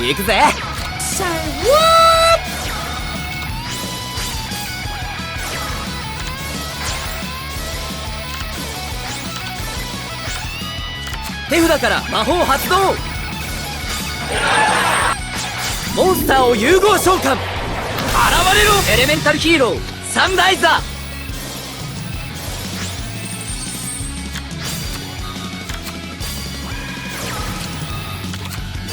行くぜ。手札から魔法発動。モンスターを融合召喚。現れろエレメンタルヒーローサンライザ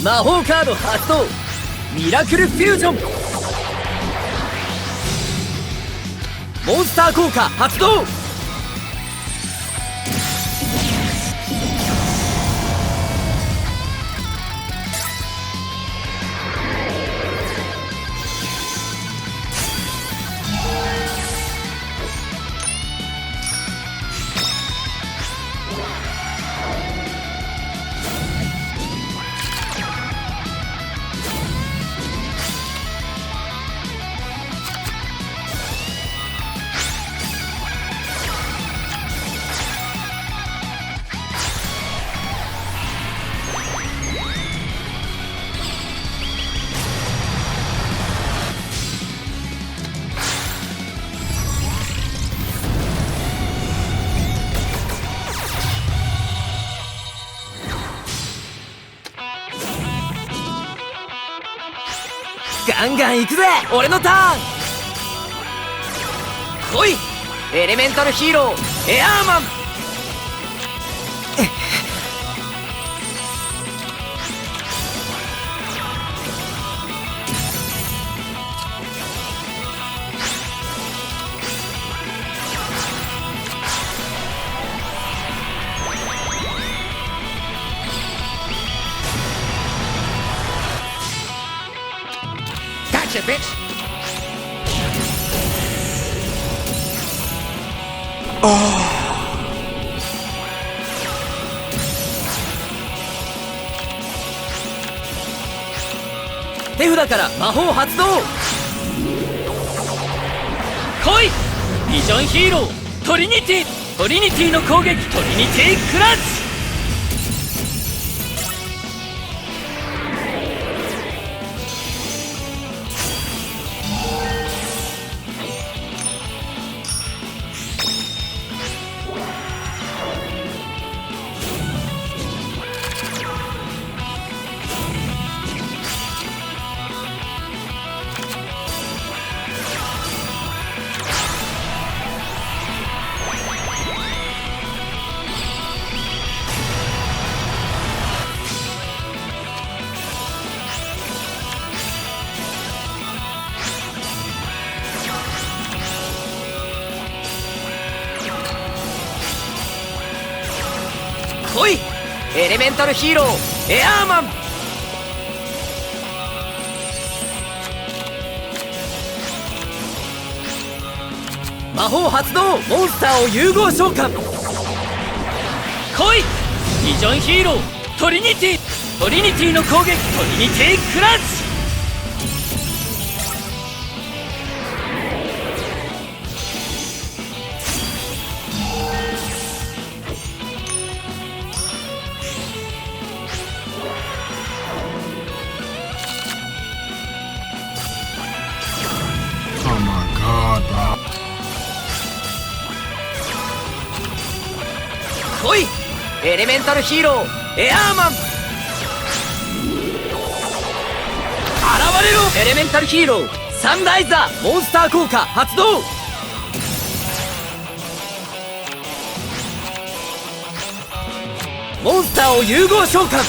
ー。魔法カード発動。ミラクルフュージョン。モンスター効果発動。ガンガン行くぜ俺のターン。来いエレメンタルヒーローエアーマン。Gotcha, bitch. 手札から魔法発動。来いビジョンヒーロートリニティの攻撃トリニティクラッチ。来いエレメンタルヒーローエアーマン。魔法発動モンスターを融合召喚。来いビジョンヒーロートリニティの攻撃トリニティクラッチ。来いエレメンタルヒーローエアーマン。現れろエレメンタルヒーローサンライザー。モンスター効果発動。モンスターを融合召喚。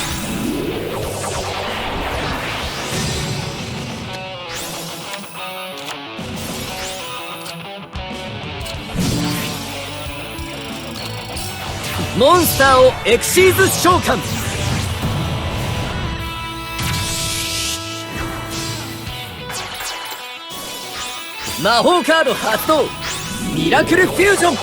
モンスターをエクシーズ召喚。魔法カード発動ミラクルフュージョン。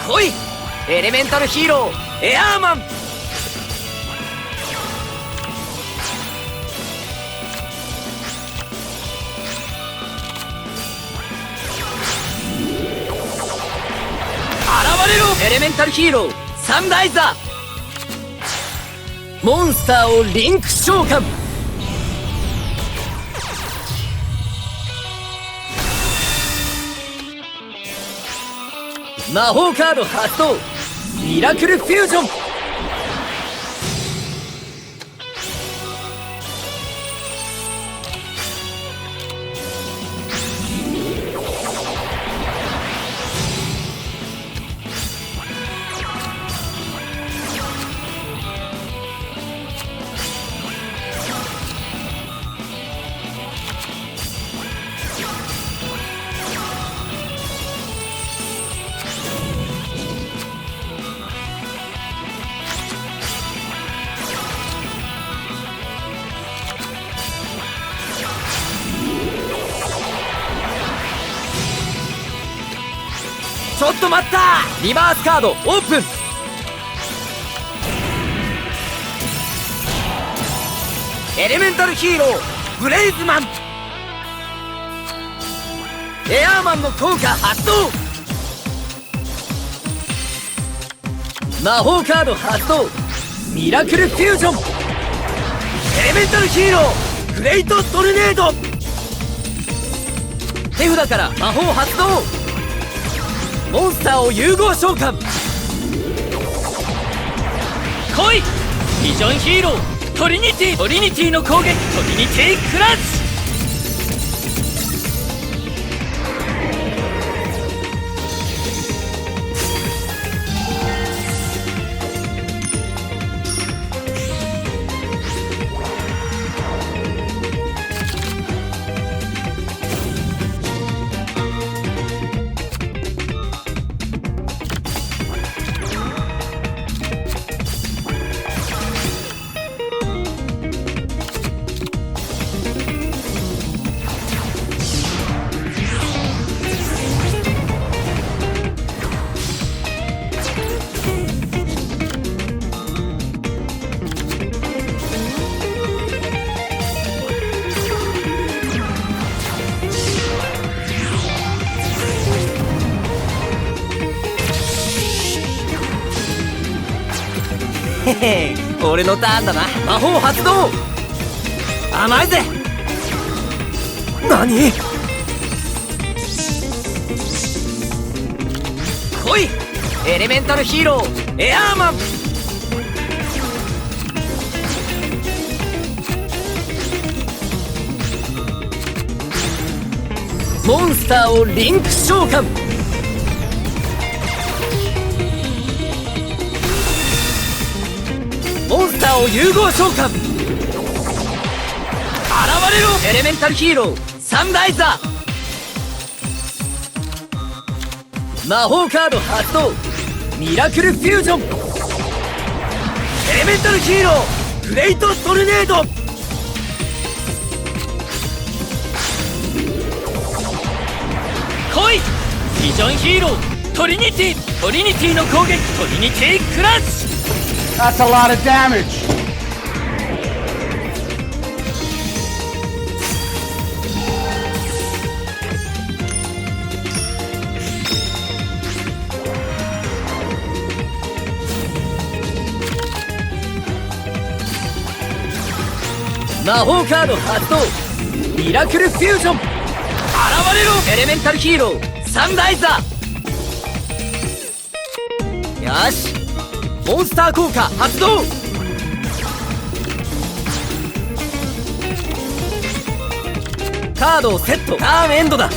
来いエレメンタルヒーローエアーマン。現れろエレメンタルヒーローサンライザー。モンスターをリンク召喚。魔法カード発動ミラクルフュージョン。ちょっと待った。リバースカードオープン。エレメンタルヒーローブレイズマン。エアーマンの効果発動。魔法カード発動ミラクルフュージョン。エレメンタルヒーローグレイトトルネード。手札から魔法発動。モンスターを融合召喚。来いビジョンヒーロートリニティの攻撃トリニティクラッシへへ俺のターンだな。魔法発動甘いぜ。何来いエレメンタルヒーローエアーマン。モンスターをリンク召喚。モンスターを融合召喚。現れろエレメンタルヒーローサンライザー。魔法カード発動ミラクルフュージョン。エレメンタルヒーローグレイトトルネード。来いビジョンヒーロートリニティの攻撃トリニティクラッシュ。 That's a lot of damage. 魔法カード発動ミラクルフュージョン。現れろエレメンタルヒーローサンライザー。よしモンスター効果発動。カードをセットターンエンドだ。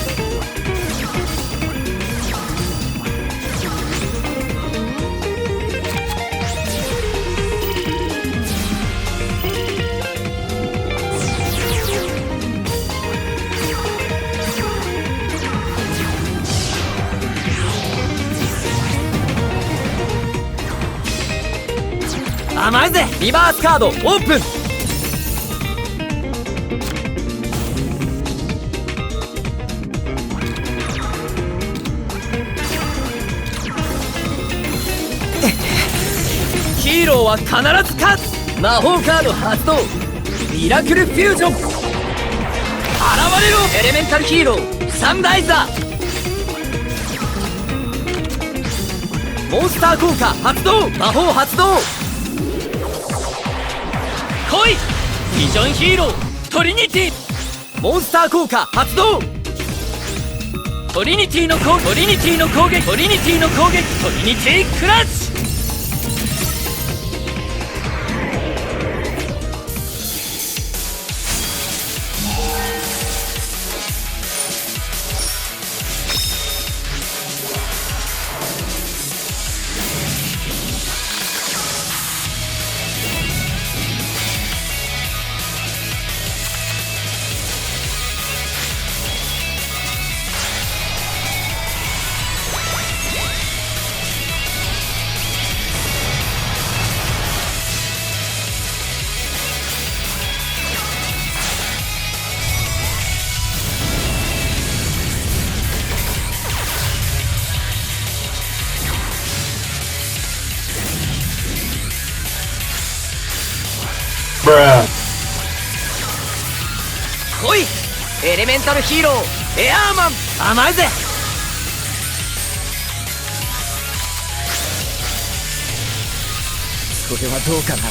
甘いぜリバースカードオープン。ーローは必ず勝つ。魔法カード発動、ミラクルフュージョン。現れろエレメンタルヒーローサンライザー。モンスター効果発動、魔法発動。来いビジョンヒーロートリニティ。モンスター効果発動。トリニティの攻撃、トリニティの攻撃、トリニティの攻撃、トリニティクラッシュ。Bruh. 来いエレメンタルヒーローエアーマン。甘いぜ。それはどうかな。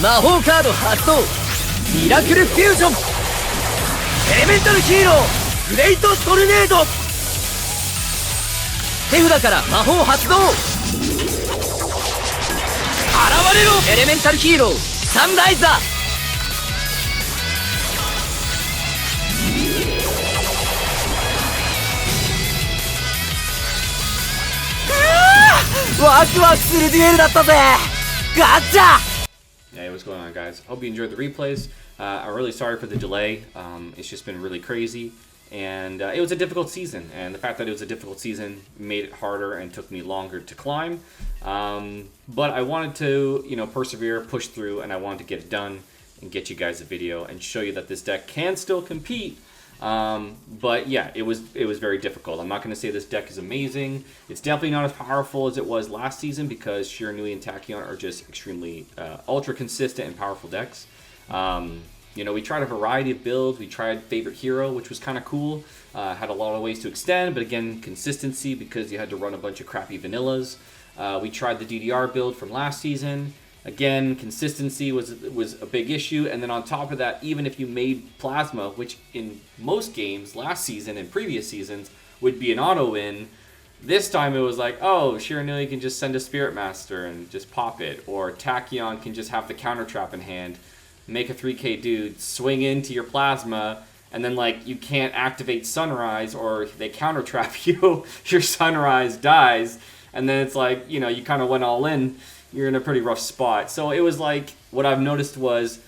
魔法カード発動、ミラクルフュージョン。エレメンタルヒーローグレイトトルネード。手札から魔法発動。現れろエレメンタルヒーローサンライザー。ワクワクするデュエルだったぜ。ガッチャ。 Hey, what's going on, guys? Hope you enjoyed the replays. I'm really sorry for the delay. It's just been really crazy, and it was a difficult season. And the fact that it was a difficult season made it harder and took me longer to climb. But I wanted to, persevere, push through, and I wanted to get it done and get you guys a video and show you that this deck can still compete. But yeah, it was very difficult. I'm not going to say this deck is amazing. It's definitely not as powerful as it was last season because Shiranui and Tachyon are just extremely ultra consistent and powerful decks. We tried a variety of builds. We tried favorite hero, which was kind of cool. Had a lot of ways to extend, but again, consistency because you had to run a bunch of crappy vanillas. We tried the DDR build from last season. Again, consistency was a big issue, and then on top of that, even if you made Plasma, which in most games last season and previous seasons would be an auto-win, this time it was like, oh, Shiranui can just send a Spirit Master and just pop it, or Tachyon can just have the counter trap in hand, make a 3k dude, swing into your Plasma, and then you can't activate Sunrise, or they counter trap you, your Sunrise dies, and then it's you kind of went all in. You're in a pretty rough spot. So it was what I've noticed was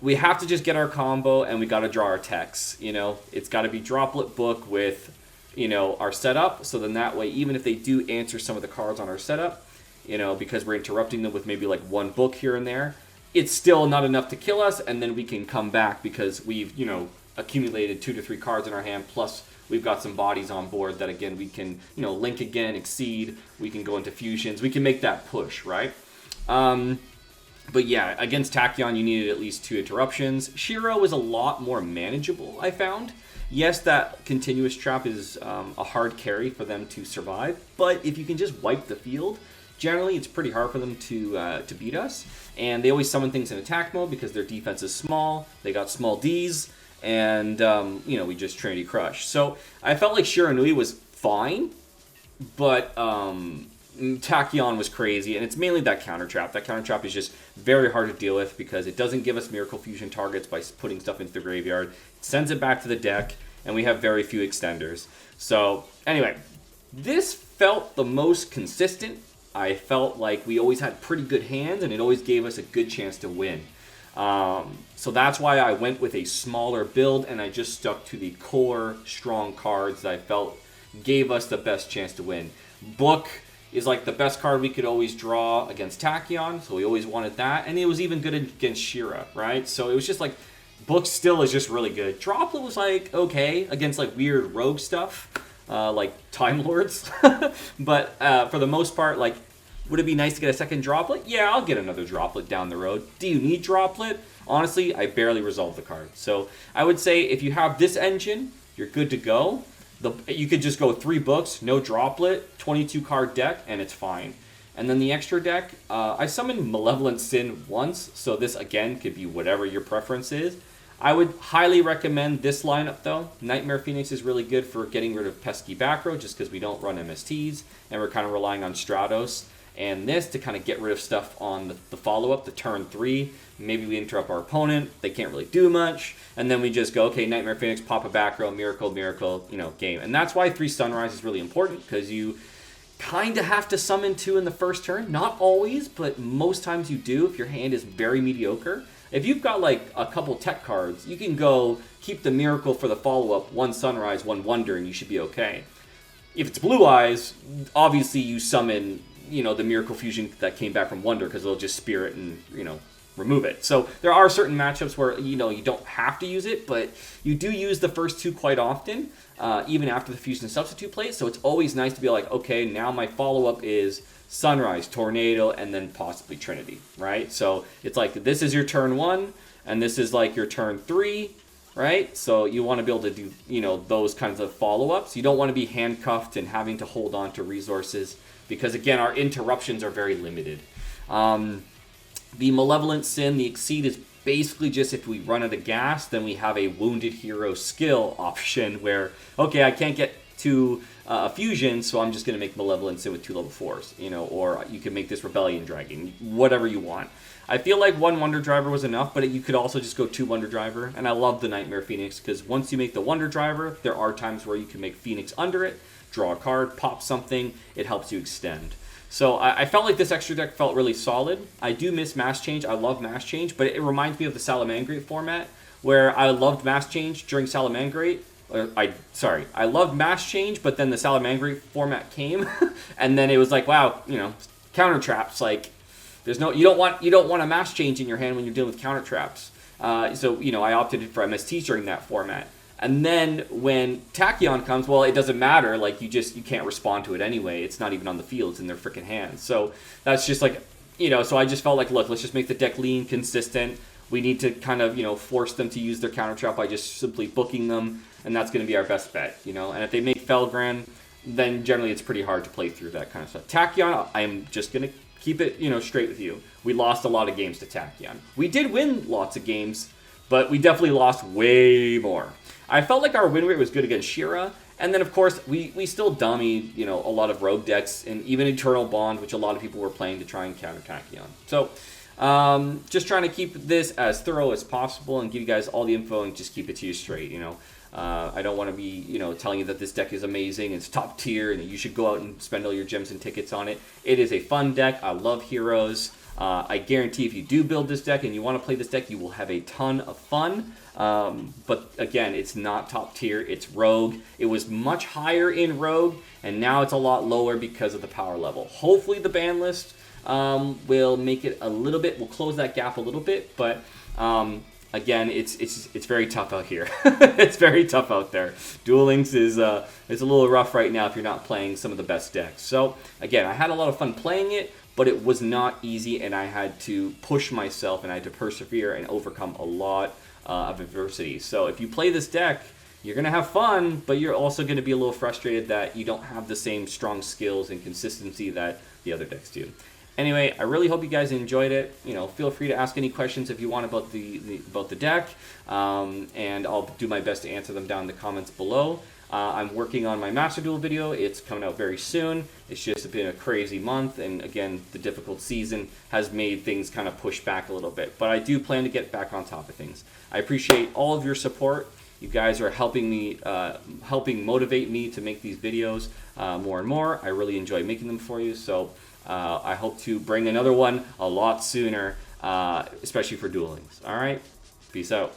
we have to just get our combo and we got to draw our techs. It's got to be Droplet Book with, our setup. So then that way, even if they do answer some of the cards on our setup, because we're interrupting them with maybe one book here and there, it's still not enough to kill us. And then we can come back because we've, accumulated 2 to 3 cards in our hand. Plus we've got some bodies on board that again, we can, link again, exceed. We can go into fusions. We can make that push, right? But yeah, against Tachyon, you needed at least 2 interruptions. Shiro was a lot more manageable, I found. Yes, that continuous trap is a hard carry for them to survive, but if you can just wipe the field, generally it's pretty hard for them to beat us. And they always summon things in attack mode because their defense is small. They got small Ds, and we just Trinity Crush. So I felt like Shiranui was fine, but Tachyon was crazy, and it's mainly that counter trap. That counter trap is just very hard to deal with because it doesn't give us Miracle Fusion targets by putting stuff into the graveyard. It sends it back to the deck, and we have very few extenders. So anyway, this felt the most consistent. I felt like we always had pretty good hands, and it always gave us a good chance to win. So that's why I went with a smaller build, and I just stuck to the core strong cards that I felt gave us the best chance to win. Book is the best card we could always draw against Tachyon, so we always wanted that, and it was even good against Shira, right? So it was just Book still is just really good. Droplet was like okay against like weird rogue stuff, like Time Lords. But for the most part, like, would it be nice to get a second Droplet? Yeah, I'll get another Droplet down the road. Do you need Droplet? Honestly, I barely resolved the card. So I would say if you have this engine, you're good to go. You could just go 3 books, no Droplet, 22 card deck, and it's fine. And then the extra deck, I summoned Malevolent Sin once, so this again could be whatever your preference is. I would highly recommend this lineup though. Nightmare Phoenix is really good for getting rid of pesky back row just because we don't run MSTs and we're kind of relying on Stratos. And this to kind of get rid of stuff on the follow-up, the turn 3. Maybe we interrupt our opponent, they can't really do much, and then we just go, okay, Nightmare Phoenix, pop a back row, miracle, miracle, game. And that's why 3 Sunrise is really important, because you kind of have to summon 2 in the first turn. Not always, but most times you do if your hand is very mediocre. If you've got like a couple tech cards, you can go keep the miracle for the follow-up, 1 Sunrise, 1 Wonder, and you should be okay. If it's Blue Eyes, obviously you summon the Miracle Fusion that came back from Wonder because it'll just Spirit and, remove it. So there are certain matchups where, you don't have to use it, but you do use the first 2 quite often, even after the Fusion Substitute plays. So it's always nice to be like, okay, now my follow-up is Sunrise, Tornado, and then possibly Trinity, right? So it's like, this is your turn 1, and this is like your turn 3, right? So you want to be able to do, those kinds of follow-ups. You don't want to be handcuffed and having to hold on to resources because, again, our interruptions are very limited. The Malevolent Sin, the Exceed, is basically just if we run out of gas, then we have a Wounded Hero skill option where, okay, I can't get to a fusion, so I'm just going to make Malevolent Sin with 2 level 4s, or you can make this Rebellion Dragon, whatever you want. I feel like 1 Wonder Driver was enough, but you could also just go 2 Wonder Driver, and I love the Nightmare Phoenix, because once you make the Wonder Driver, there are times where you can make Phoenix under it, draw a card, pop something, it helps you extend. So I felt like this extra deck felt really solid. I do miss Mass Change. I love Mass Change, but it reminds me of the Salamangreat format, where I loved Mass Change during Salamangreat. I loved Mass Change, but then the Salamangreat format came, and then it was like, wow, counter traps. Like, you don't want a Mass Change in your hand when you're dealing with counter traps. So I opted for MSTs during that format. And then when Tachyon comes, well, it doesn't matter. Like, you can't respond to it anyway. It's not even on the field. It's in their freaking hands. So that's just like, so I just felt like, look, let's just make the deck lean, consistent. We need to kind of, force them to use their counter trap by just simply booking them. And that's going to be our best bet, And if they make Felgran, then generally it's pretty hard to play through that kind of stuff. Tachyon, I am just going to keep it, straight with you. We lost a lot of games to Tachyon. We did win lots of games, but we definitely lost way more. I felt like our win rate was good against Shira, and then of course we still dummied a lot of rogue decks and even Eternal Bond, which a lot of people were playing to try and counter Tachyon. So just trying to keep this as thorough as possible and give you guys all the info and just keep it to you straight. I don't want to be telling you that this deck is amazing, it's top tier, and you should go out and spend all your gems and tickets on it. It is a fun deck. I love heroes. I guarantee if you do build this deck and you want to play this deck, you will have a ton of fun. But again, it's not top tier, it's Rogue. It was much higher in Rogue, and now it's a lot lower because of the power level. Hopefully the ban list will make it a little bit, we'll close that gap a little bit, but again, it's very tough out here. It's very tough out there. Duel Links is a little rough right now if you're not playing some of the best decks. So again, I had a lot of fun playing it, but it was not easy, and I had to push myself, and I had to persevere and overcome a lot of adversity. So if you play this deck, you're going to have fun, but you're also going to be a little frustrated that you don't have the same strong skills and consistency that the other decks do. Anyway, I really hope you guys enjoyed it. Feel free to ask any questions if you want about the deck, and I'll do my best to answer them down in the comments below. I'm working on my Master Duel video. It's coming out very soon. It's just been a crazy month, and again, the difficult season has made things kind of push back a little bit. But I do plan to get back on top of things. I appreciate all of your support. You guys are helping me, helping motivate me to make these videos more and more. I really enjoy making them for you. So I hope to bring another one a lot sooner, especially for Duel Links. All right, peace out.